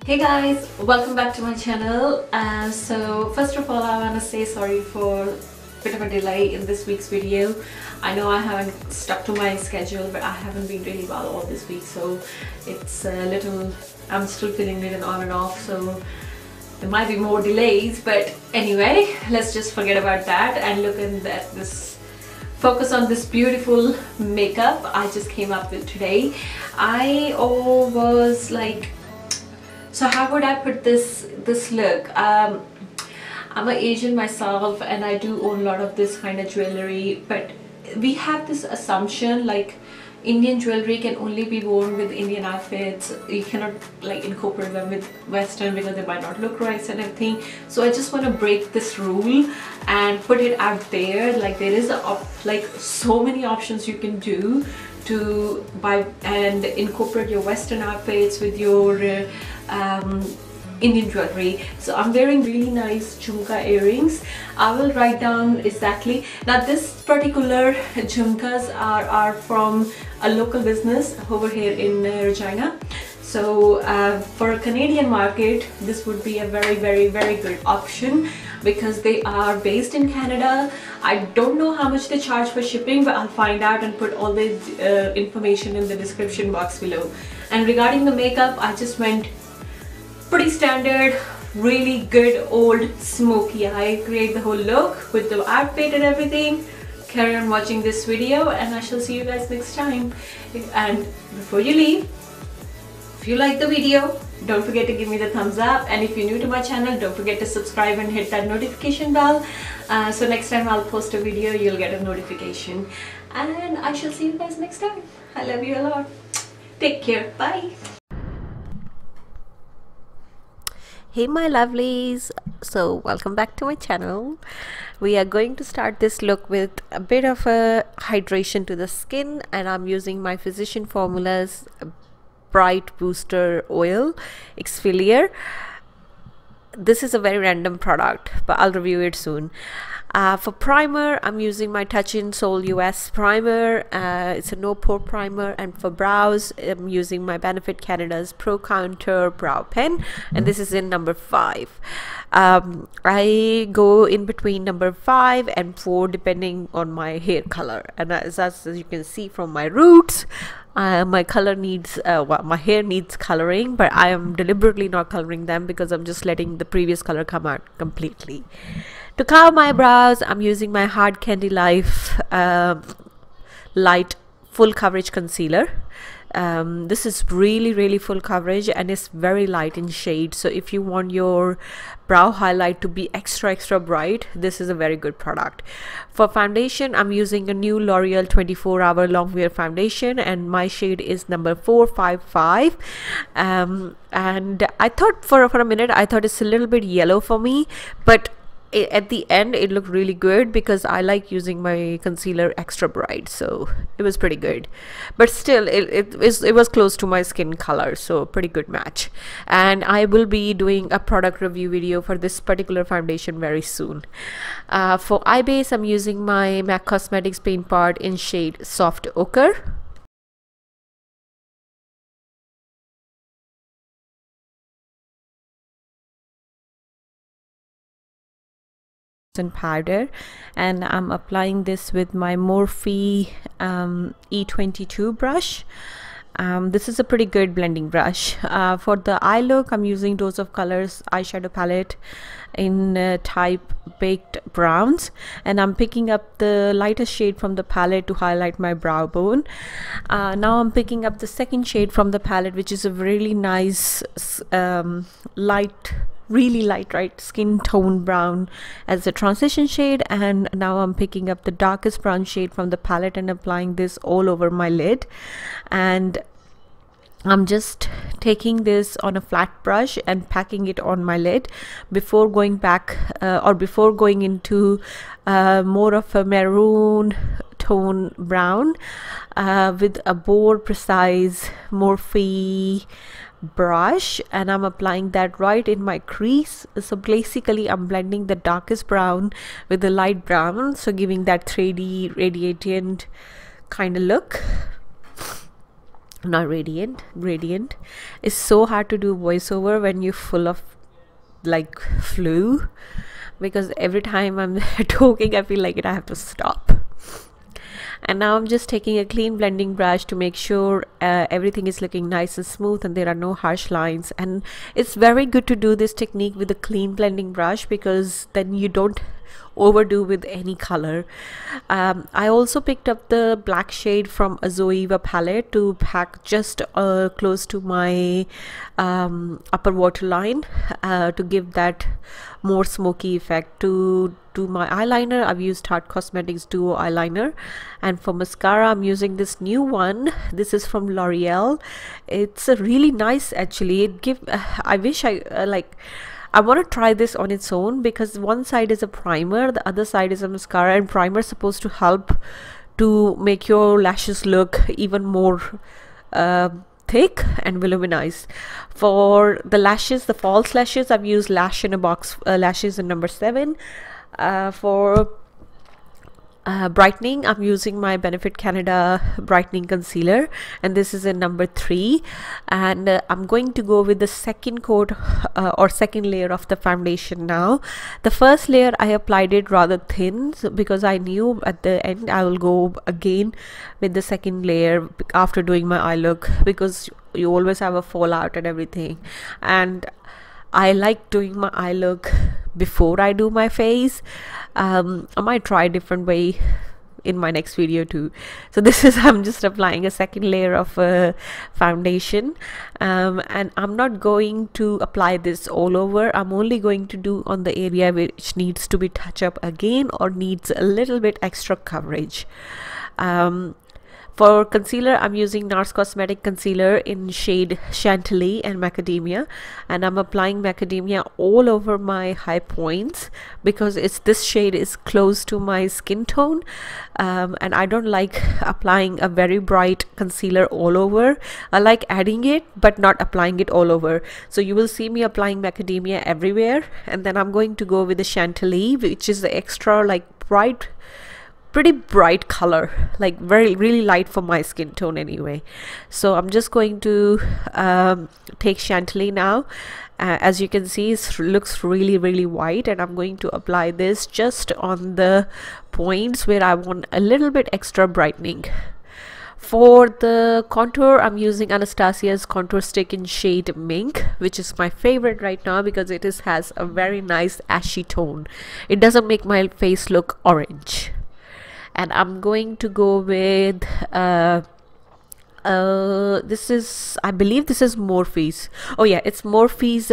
Hey guys, welcome back to my channel. So first of all, I want to say sorry for a bit of a delay in this week's video. I know I haven't stuck to my schedule, but I haven't been really well all this week, so it's a little, I'm still feeling it on and off, so there might be more delays. But anyway, let's just forget about that and look at this, focus on this beautiful makeup I just came up with today. I was like, so how would I put this look? I'm an Asian myself and I do own a lot of this kind of jewelry, but we have this assumption like Indian jewelry can only be worn with Indian outfits. You cannot like incorporate them with Western because they might not look right and everything. So I just want to break this rule and put it out there. Like there is like so many options you can do to buy and incorporate your Western outfits with your Indian jewelry. So I'm wearing really nice jhumka earrings. I will write down exactly. Now this particular jhumkas are from a local business over here in Regina. So for a Canadian market, this would be a very good option because they are based in Canada. I don't know how much they charge for shipping, but I'll find out and put all the information in the description box below. And regarding the makeup, I just went pretty standard, really good old smoky eye. Create the whole look with the outfit and everything. Carry on watching this video and I shall see you guys next time. And before you leave, if you like the video, don't forget to give me the thumbs up, and if you're new to my channel, don't forget to subscribe and hit that notification bell, so next time I'll post a video you'll get a notification. And I shall see you guys next time. I love you a lot. Take care. Bye. Hey my lovelies, so welcome back to my channel. We are going to start this look with a bit of a hydration to the skin, and I'm using my Physician Formula's Bright Booster Oil Exfoliator. This is a very random product, but I'll review it soon. For primer, I'm using my Touch in Sol US primer. It's a no pore primer, and for brows, I'm using my Benefit Canada's Pro Contour brow pen, and this is in number 5. I go in between number 5 and 4 depending on my hair color, and as you can see from my roots, my color needs my hair needs coloring, but I am deliberately not coloring them because I'm just letting the previous color come out completely. To color my brows, I'm using my Hard Candy Life light full coverage concealer. This is really full coverage and it's very light in shade, so if you want your brow highlight to be extra bright, this is a very good product. For foundation, I'm using a new L'Oreal 24-hour long wear foundation, and my shade is number 455. And I thought for a minute I thought it's a little bit yellow for me, but at the end it looked really good because I like using my concealer extra bright, so it was pretty good. But still it was close to my skin color, so pretty good match. And I will be doing a product review video for this particular foundation very soon. For eye base, I'm using my MAC Cosmetics Paint Pot in shade Soft Ochre. And powder, and I'm applying this with my Morphe E22 brush. This is a pretty good blending brush. For the eye look, I'm using Dose of Colors eyeshadow palette in type Baked Browns, and I'm picking up the lightest shade from the palette to highlight my brow bone. Now I'm picking up the second shade from the palette, which is a really nice really light skin tone brown as a transition shade. And now I'm picking up the darkest brown shade from the palette and applying this all over my lid, and I'm just taking this on a flat brush and packing it on my lid before going back before going into more of a maroon tone brown with a more precise Morphe brush, and I'm applying that right in my crease. So basically I'm blending the darkest brown with the light brown, so giving that 3D radiant kind of look. not radiant, gradient. It's so hard to do voiceover when you're full of like flu, because every time I'm talking I feel like I have to stop. And now I'm just taking a clean blending brush to make sure everything is looking nice and smooth and there are no harsh lines. And it's very good to do this technique with a clean blending brush, because then you don't overdo with any color. I also picked up the black shade from a Zoeva palette to pack just close to my upper waterline to give that more smoky effect. To do my eyeliner, I've used Tarte Cosmetics Duo eyeliner, and for mascara I'm using this new one. This is from Loreal. It's a really nice, actually. It give I wish I want to try this on its own, because one side is a primer, the other side is a mascara, and primer is supposed to help to make your lashes look even more thick and voluminized. For the lashes, the false lashes, I've used Lash in a Box lashes in number 7. For brightening, I'm using my Benefit Canada brightening concealer, and this is in number 3. And I'm going to go with the second coat or second layer of the foundation now. The first layer I applied it rather thin, because I knew at the end I will go again with the second layer after doing my eye look, because you always have a fallout and everything, and I like doing my eye look before I do my face. I might try a different way in my next video too. So this is, I'm just applying a second layer of foundation, and I'm not going to apply this all over. I'm only going to do on the area which needs to be touched up again or needs a little bit extra coverage. For concealer, I'm using NARS Cosmetic Concealer in shade Chantilly and Macadamia, and I'm applying Macadamia all over my high points, because this shade is close to my skin tone, and I don't like applying a very bright concealer all over. I like adding it but not applying it all over. So you will see me applying Macadamia everywhere, and then I'm going to go with the Chantilly, which is the extra like pretty bright color, like really light for my skin tone anyway. So I'm just going to take Chantilly now. As you can see, it looks really white, and I'm going to apply this just on the points where I want a little bit extra brightening. For the contour, I'm using Anastasia's contour stick in shade MINK, which is my favorite right now because it has a very nice ashy tone. It doesn't make my face look orange. And I'm going to go with this is, I believe this is Morphe's. Oh yeah, it's Morphe's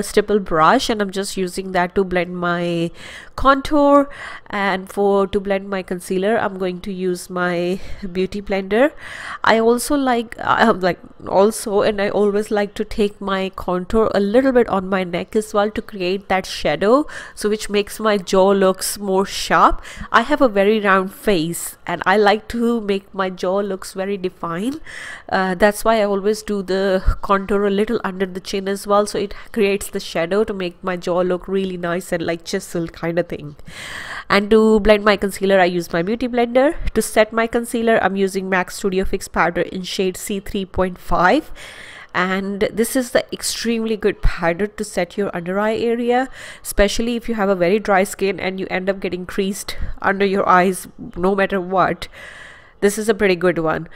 stipple brush, and I'm just using that to blend my contour. And to blend my concealer, I'm going to use my beauty blender. I also and I always like to take my contour a little bit on my neck as well to create that shadow, so which makes my jaw looks more sharp. I have a very round face, and I like to make my jaw looks very defined. That's why I always do the contour a little under the chin as well, so it creates the shadow to make my jaw look really nice and like chiseled kind of thing. And to blend my concealer, I use my beauty blender. To set my concealer, I'm using MAC Studio Fix powder in shade C3.5, and this is the extremely good powder to set your under eye area, especially if you have a very dry skin and you end up getting creased under your eyes no matter what. This is a pretty good one.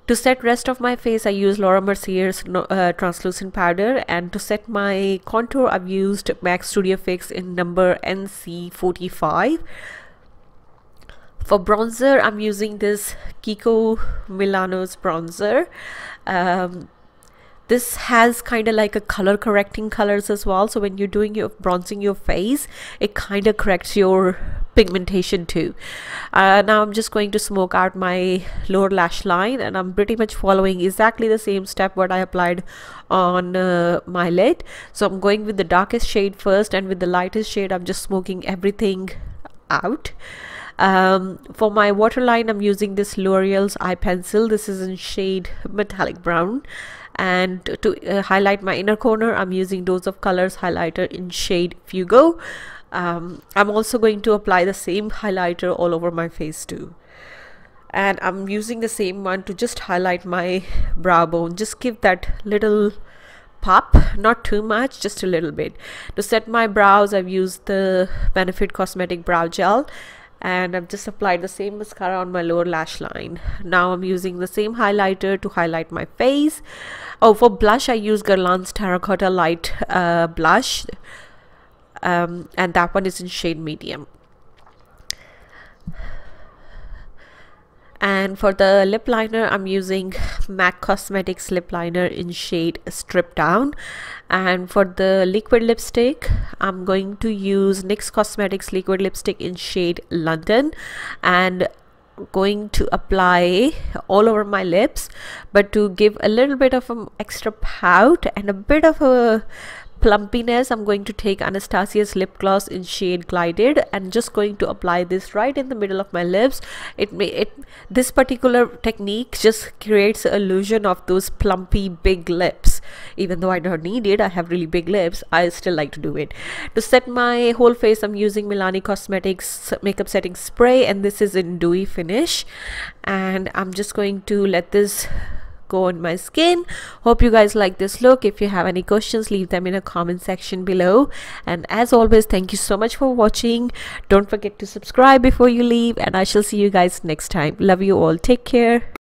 To set rest of my face, I use Laura Mercier's translucent powder, and to set my contour, I've used MAC Studio Fix in number NC45. For bronzer, I'm using this KIKO Milano's bronzer. This has kind of like a color correcting colors as well, so when you're doing your bronzing your face, it kind of corrects your pigmentation too. Now I'm just going to smoke out my lower lash line, and I'm pretty much following exactly the same step what I applied on my lid. So I'm going with the darkest shade first, and with the lightest shade I'm just smoking everything out. For my waterline, I'm using this L'Oreal's eye pencil. This is in shade metallic brown. And to highlight my inner corner, I'm using Dose of Colors highlighter in shade FUEGO. I'm also going to apply the same highlighter all over my face too. and I'm using the same one to just highlight my brow bone, just give that little pop, not too much, just a little bit. To set my brows, I've used the Benefit Cosmetic Brow Gel, and I've just applied the same mascara on my lower lash line. Now I'm using the same highlighter to highlight my face. Oh, for blush I use Guerlain's Terracota Light blush, and that one is in shade medium. And for the lip liner, I'm using MAC Cosmetics lip liner in shade Strip Down. And for the liquid lipstick, I'm going to use NYX Cosmetics liquid lipstick in shade London, and going to apply all over my lips, but to give a little bit of an extra pout and a bit of a plumpiness, I'm going to take Anastasia's lip gloss in shade Glided, and just going to apply this right in the middle of my lips. This particular technique just creates an illusion of those plumpy big lips. Even though I don't need it, I have really big lips, I still like to do it. To set my whole face, I'm using Milani Cosmetics makeup setting spray, and this is in dewy finish, and I'm just going to let this go on my skin. Hope you guys like this look. If you have any questions, leave them in a comment section below, and as always, thank you so much for watching. Don't forget to subscribe before you leave, and I shall see you guys next time. Love you all. Take care.